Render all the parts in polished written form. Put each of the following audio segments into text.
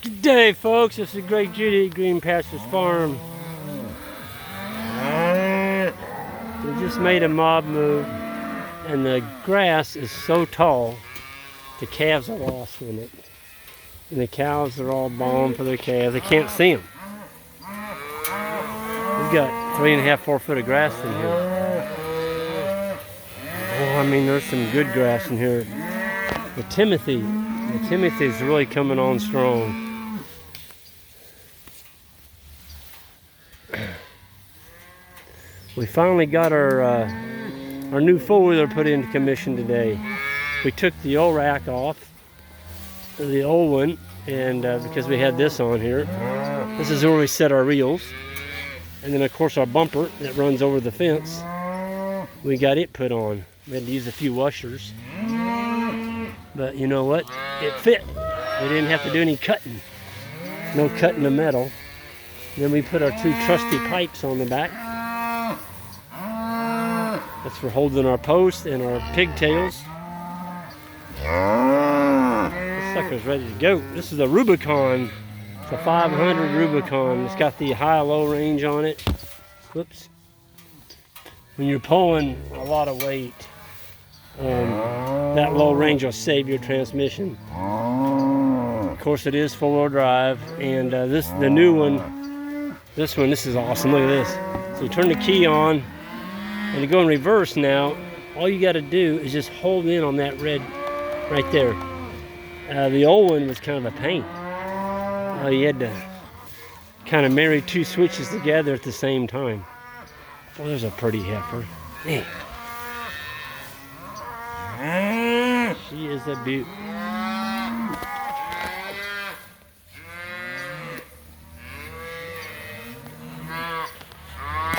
Good day, folks. This is Greg Judy at Green Pastures Farm. We just made a mob move, and the grass is so tall, the calves are lost in it. And the cows are all bawling for their calves. They can't see them. We've got 3.5, 4 foot of grass in here. Oh, I mean, there's some good grass in here. The Timothy is really coming on strong. We finally got our new four-wheeler put into commission today. We took the old rack off, the old one, and because we had this on here. This is where we set our reels. And then of course our bumper that runs over the fence, we got it put on. We had to use a few washers. But you know what? It fit. We didn't have to do any cutting. No cutting of metal. Then we put our two trusty pipes on the back. That's for holding our posts and our pigtails. This sucker's ready to go. This is a Rubicon. It's a 500 Rubicon. It's got the high-low range on it. Whoops. When you're pulling a lot of weight, that low range will save your transmission. Of course, it is four-wheel drive, and the new one. This is awesome. Look at this. So you turn the key on, and to go in reverse now, all you got to do is just hold in on that red right there. The old one was kind of a pain. You had to kind of marry two switches together at the same time. Oh, there's a pretty heifer. Man. She is a beaut.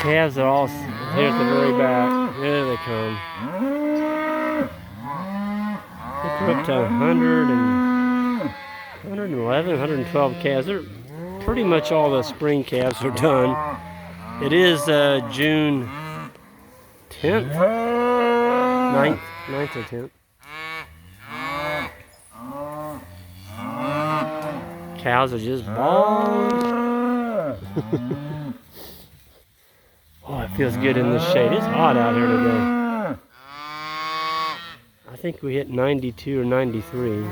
Calves are all here at the very back. There they come. They're up to 111, 112 calves. They're pretty much all the spring calves are done. It is June 10th, 9th or 10th. Cows are just bawling. Oh, it feels good in the shade. It's hot out here today. I think we hit 92 or 93.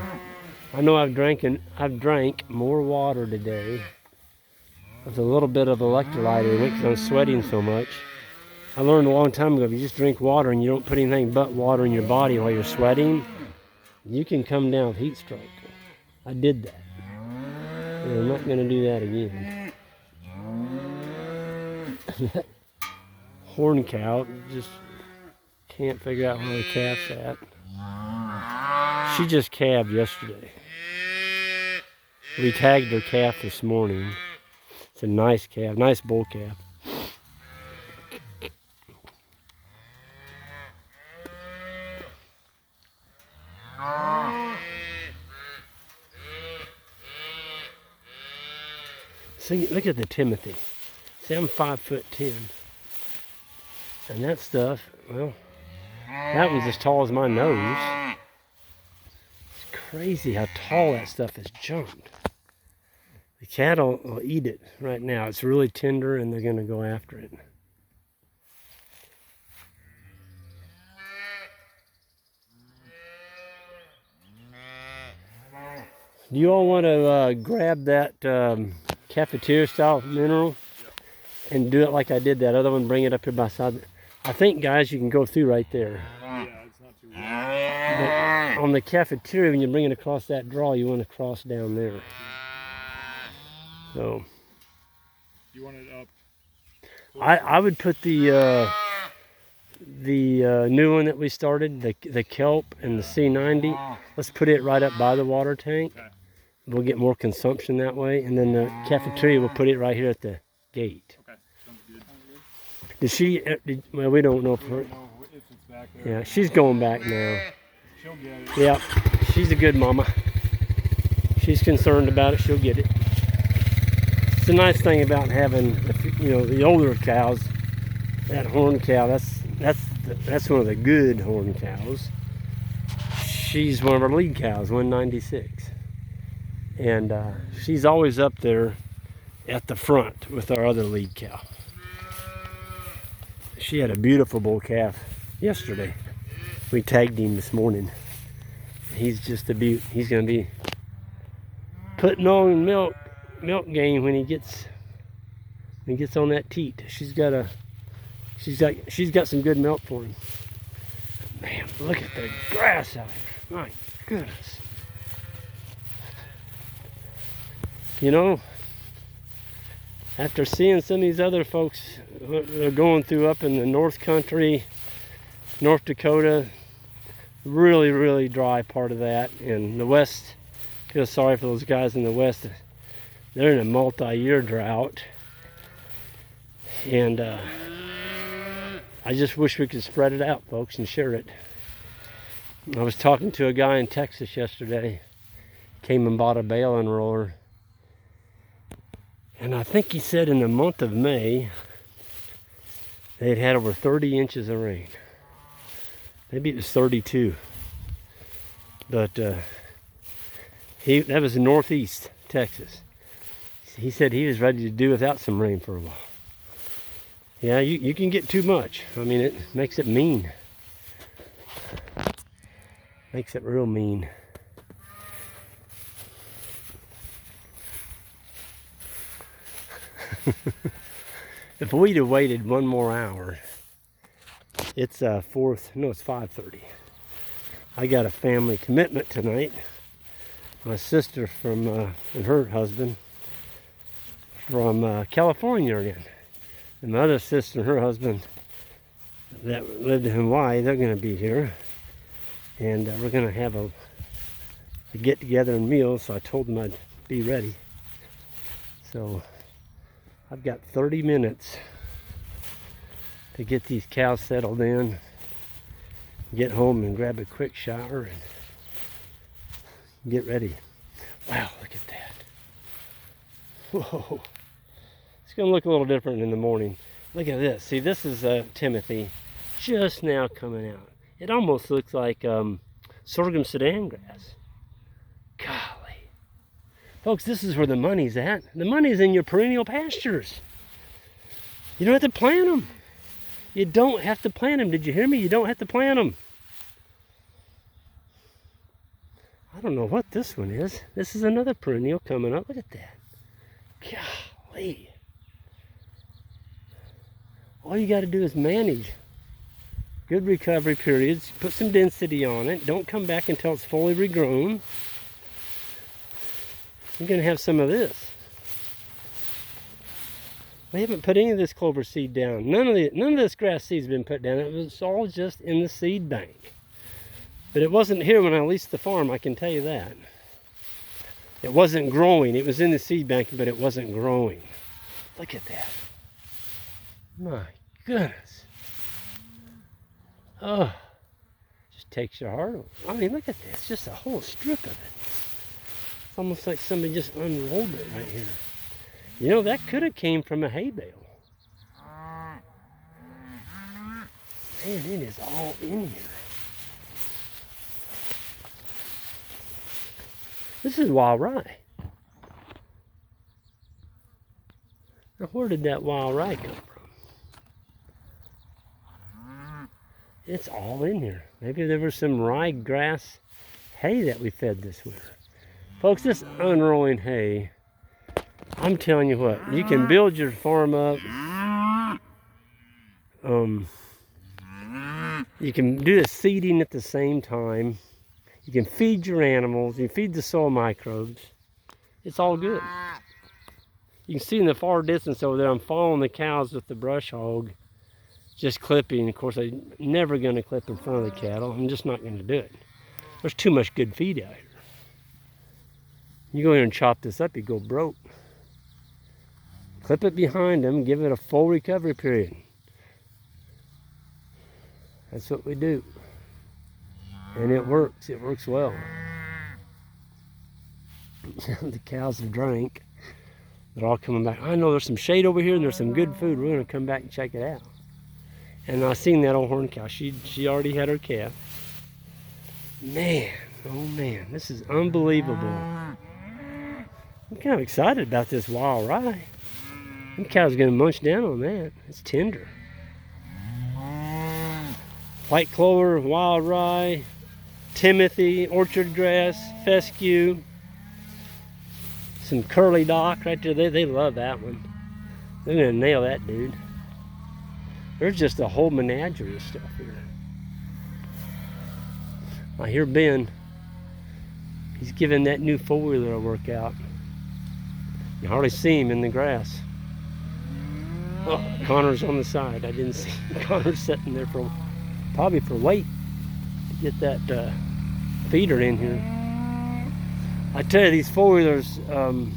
I know I've drank more water today. With a little bit of electrolyte in it because I'm sweating so much. I learned a long time ago, if you just drink water and you don't put anything but water in your body while you're sweating, you can come down with heat stroke. I did that. And I'm not going to do that again. Horn cow, just can't figure out where the calf's at. She just calved yesterday. We tagged her calf this morning. It's a nice calf, nice bull calf. See, look at the Timothy. See, I'm 5'10". And that stuff, well, that one's as tall as my nose. It's crazy how tall that stuff is jumped. The cattle will eat it right now. It's really tender and they're going to go after it. Do you all want to grab that cafeteria style mineral and do it like I did that other one? Bring it up here by side. I think, guys, you can go through right there. Yeah, it's not too bad. But on the cafeteria, when you bring it across that draw, you want to cross down there. So You want it up? I would put the new one that we started, the kelp and the C90. Let's put it right up by the water tank. Okay. We'll get more consumption that way, and then the cafeteria, we'll put it right here at the gate. Okay, sounds good. Did she? Well, we don't know if her. If it's back there. Yeah, she's going back now. She'll get it. Yeah, she's a good mama. She's concerned about it. She'll get it. It's a nice thing about having, the older cows. That horn cow. That's one of the good horn cows. She's one of our lead cows, 196. And she's always up there at the front with our other lead cow. She had a beautiful bull calf yesterday. We tagged him this morning. He's just a beaut. He's gonna be putting on milk game when he gets on that teat. She's got some good milk for him. Man, look at the grass out here. My goodness. You know, after seeing some of these other folks they're going through up in the North Country, North Dakota, really, really dry part of that, and the West, I feel sorry for those guys in the West. They're in a multi-year drought, and I just wish we could spread it out, folks, and share it. I was talking to a guy in Texas yesterday, came and bought a baling roller, and I think he said in the month of May they'd had over 30 inches of rain. Maybe it was 32. But that was in northeast Texas. He said he was ready to do without some rain for a while. Yeah, you can get too much. I mean, it makes it mean. Makes it real mean. If we'd have waited one more hour, it's 5:30. I got a family commitment tonight. My sister and her husband from California are in. And my other sister and her husband that lived in Hawaii, they're going to be here. And we're going to have a get together and meal, so I told them I'd be ready. So I've got 30 minutes to get these cows settled in, get home and grab a quick shower and get ready. Wow, look at that. Whoa. It's going to look a little different in the morning. Look at this. See, this is Timothy just now coming out. It almost looks like sorghum Sudan grass. Golly. Folks, this is where the money's at. The money's in your perennial pastures. You don't have to plant them. You don't have to plant them. Did you hear me? You don't have to plant them. I don't know what this one is. This is another perennial coming up. Look at that. Golly. All you got to do is manage good recovery periods. Put some density on it. Don't come back until it's fully regrown. You're going to have some of this. We haven't put any of this clover seed down. None of this grass seed's been put down. It was all just in the seed bank. But it wasn't here when I leased the farm, I can tell you that. It wasn't growing. It was in the seed bank, but it wasn't growing. Look at that. My goodness. Oh, just takes your heart away. I mean, look at this. Just a whole strip of it. It's almost like somebody just unrolled it right here. You know, that could have came from a hay bale. Man, it is all in here. This is wild rye. Now, where did that wild rye come from? It's all in here. Maybe there was some ryegrass hay that we fed this winter. Folks, this unrolling hay, I'm telling you what, you can build your farm up. You can do the seeding at the same time. You can feed your animals. You feed the soil microbes. It's all good. You can see in the far distance over there, I'm following the cows with the brush hog, just clipping. Of course, I'm never going to clip in front of the cattle. I'm just not going to do it. There's too much good feed out here. You go in and chop this up, you go broke. Clip it behind them, give it a full recovery period. That's what we do. And it works. It works well. The cows have drank. They're all coming back. I know there's some shade over here and there's some good food. We're going to come back and check it out. And I seen that old horn cow. She already had her calf. Man, oh man, this is unbelievable. I'm kind of excited about this wild rye. Them cows gonna munch down on that. It's tender. White clover, wild rye, timothy, orchard grass, fescue, some curly dock right there. They love that one. They're gonna nail that dude. There's just a whole menagerie of stuff here. I hear Ben. He's giving that new four-wheeler a workout. You hardly see him in the grass. Oh, Connor's on the side. I didn't see him. Connor's sitting there for probably for weight to get that feeder in here. I tell you, these four-wheelers, I'm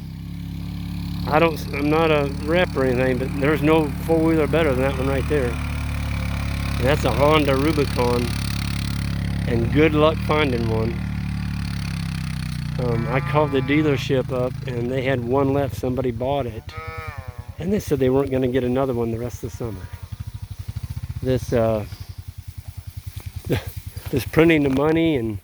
not a rep or anything, but there's no four-wheeler better than that one right there. And that's a Honda Rubicon, and good luck finding one. I called the dealership up, and they had one left. Somebody bought it, and they said they weren't going to get another one the rest of the summer. This printing the money, and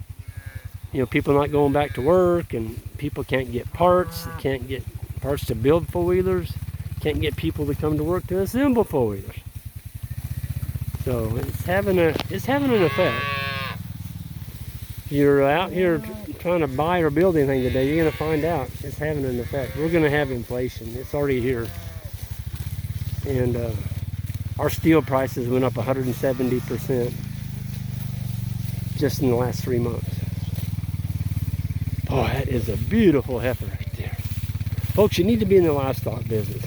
people not going back to work, and people can't get parts. They can't get parts to build four-wheelers. Can't get people to come to work to assemble four-wheelers. So it's having an effect. If you're out here trying to buy or build anything today, you're going to find out it's having an effect. We're going to have inflation. It's already here. And our steel prices went up 170% just in the last 3 months. Oh, that is a beautiful heifer right there. Folks, you need to be in the livestock business.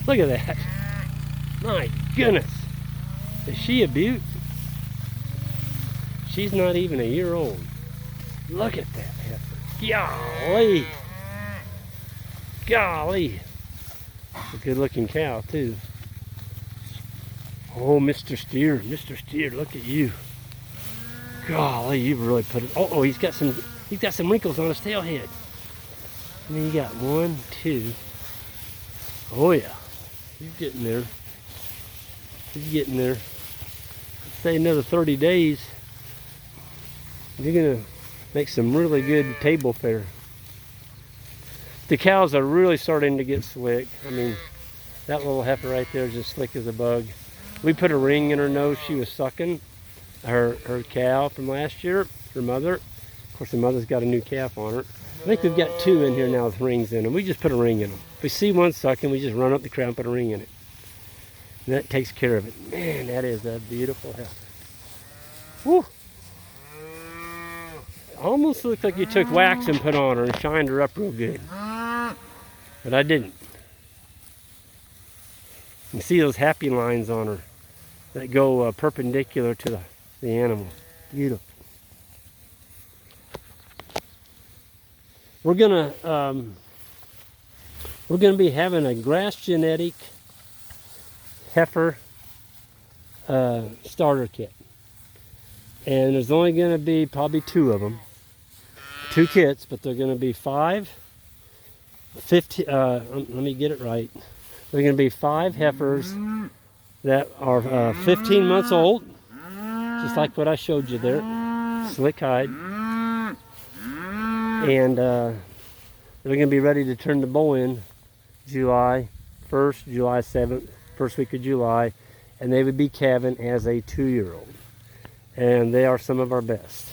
Look at that. My goodness. Is she a beaut? She's not even a year old. Look at that heifer. Golly. Golly. A good looking cow too. Oh, Mr. Steer. Mr. Steer, look at you. Golly, you've really put it. Oh, he's got some wrinkles on his tail head. And then you got 1, 2. Oh yeah. He's getting there. He's getting there. Let's say another 30 days. You're gonna make some really good table fare. The cows are really starting to get slick. I mean, that little heifer right there is as slick as a bug. We put a ring in her nose. She was sucking her cow from last year, her mother. Of course, the mother's got a new calf on her. I think we've got 2 in here now with rings in them. We just put a ring in them. If we see one sucking, we just run up the crowd and put a ring in it. And that takes care of it. Man, that is a beautiful heifer. Woo! Almost looked like you took wax and put on her and shined her up real good. But I didn't. You see those happy lines on her that go perpendicular to the animal. Beautiful. We're gonna be having a grass genetic heifer starter kit, and there's only going to be probably 2 of them, 2 kits, but they're going to be 15. Let me get it right. They're going to be 5 heifers that are 15 months old, just like what I showed you there, slick hide. And they're going to be ready to turn the bow in July 1st, July 7th, first week of July, and they would be calving as a 2-year-old. And they are some of our best.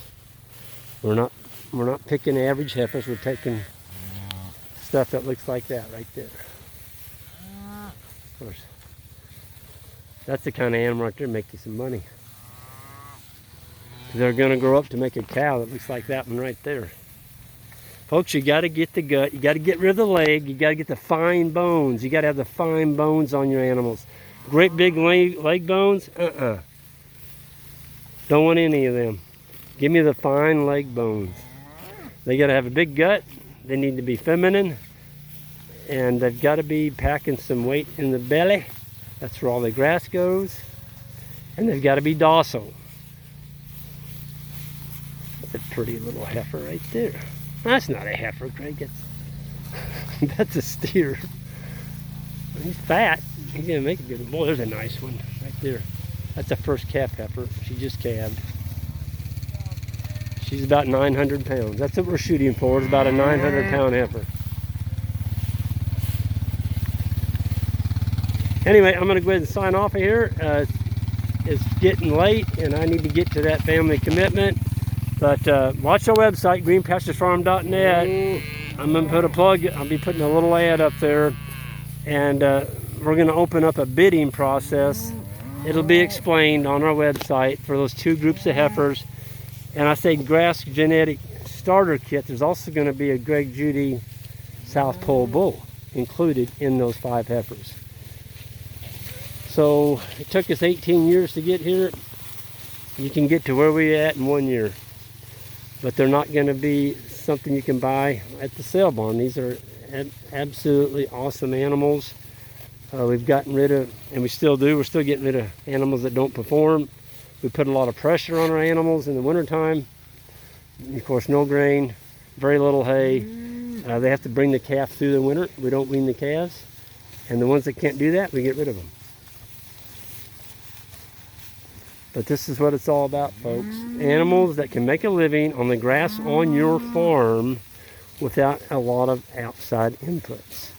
We're not picking average heifers. We're taking stuff that looks like that right there. Of course, that's the kind of animal right there to make you some money. They're going to grow up to make a cow that looks like that one right there. Folks, you got to get the gut. You got to get rid of the leg. You got to get the fine bones. You got to have the fine bones on your animals. Great big leg bones? Don't want any of them. Give me the fine leg bones. They got to have a big gut. They need to be feminine. And they've got to be packing some weight in the belly. That's where all the grass goes. And they've got to be docile. That's a pretty little heifer right there. That's not a heifer, Greg. That's a steer. He's fat. He's gonna make a good one. Boy, there's a nice one right there. That's a first calf heifer. She just calved. She's about 900 pounds. That's what we're shooting for. It's about a 900-pound heifer. Anyway, I'm going to go ahead and sign off of here. It's getting late, and I need to get to that family commitment. But watch our website, greenpasturesfarm.net. I'm going to put a plug. I'll be putting a little ad up there, and we're going to open up a bidding process. It'll be explained on our website for those 2 groups of heifers. And I say grass genetic starter kit. There's also going to be a Greg Judy South Pole bull included in those 5 heifers. So it took us 18 years to get here. You can get to where we're at in 1 year. But they're not going to be something you can buy at the sale barn. These are absolutely awesome animals. We've gotten rid of, and we still do, we're still getting rid of animals that don't perform. We put a lot of pressure on our animals in the wintertime. Of course, no grain, very little hay. They have to bring the calf through the winter. We don't wean the calves. And the ones that can't do that, we get rid of them. But this is what it's all about, folks. Animals that can make a living on the grass on your farm without a lot of outside inputs.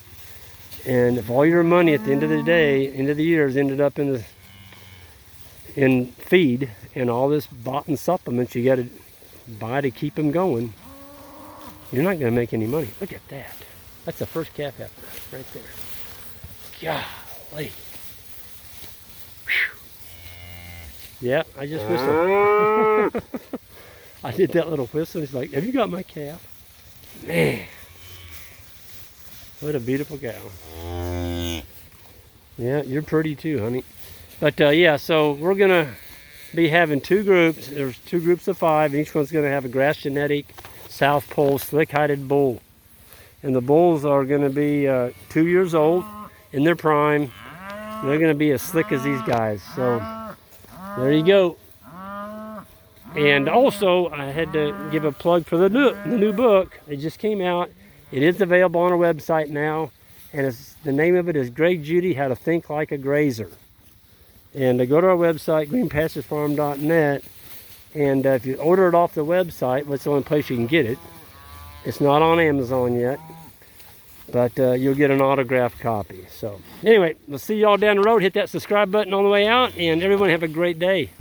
And if all your money at the end of the day, end of the year, has ended up in feed and all this bought in supplements you got to buy to keep them going, you're not going to make any money. Look at that. That's the first calf heifer right there. Golly. Yeah, I just whistled. I did that little whistle. He's like, have you got my calf? Man. What a beautiful cow. Yeah, you're pretty too, honey. But yeah, so we're going to be having 2 groups. There's 2 groups of 5. And each one's going to have a grass genetic South Pole slick-hided bull. And the bulls are going to be 2 years old in their prime. They're going to be as slick as these guys. So there you go. And also, I had to give a plug for the new book. It just came out. It is available on our website now. And the name of it is Greg Judy, How to Think Like a Grazer. And go to our website, greenpasturesfarm.net. And if you order it off the website, well, it's the only place you can get it. It's not on Amazon yet. But you'll get an autographed copy. So anyway, we'll see y'all down the road. Hit that subscribe button on the way out. And everyone have a great day.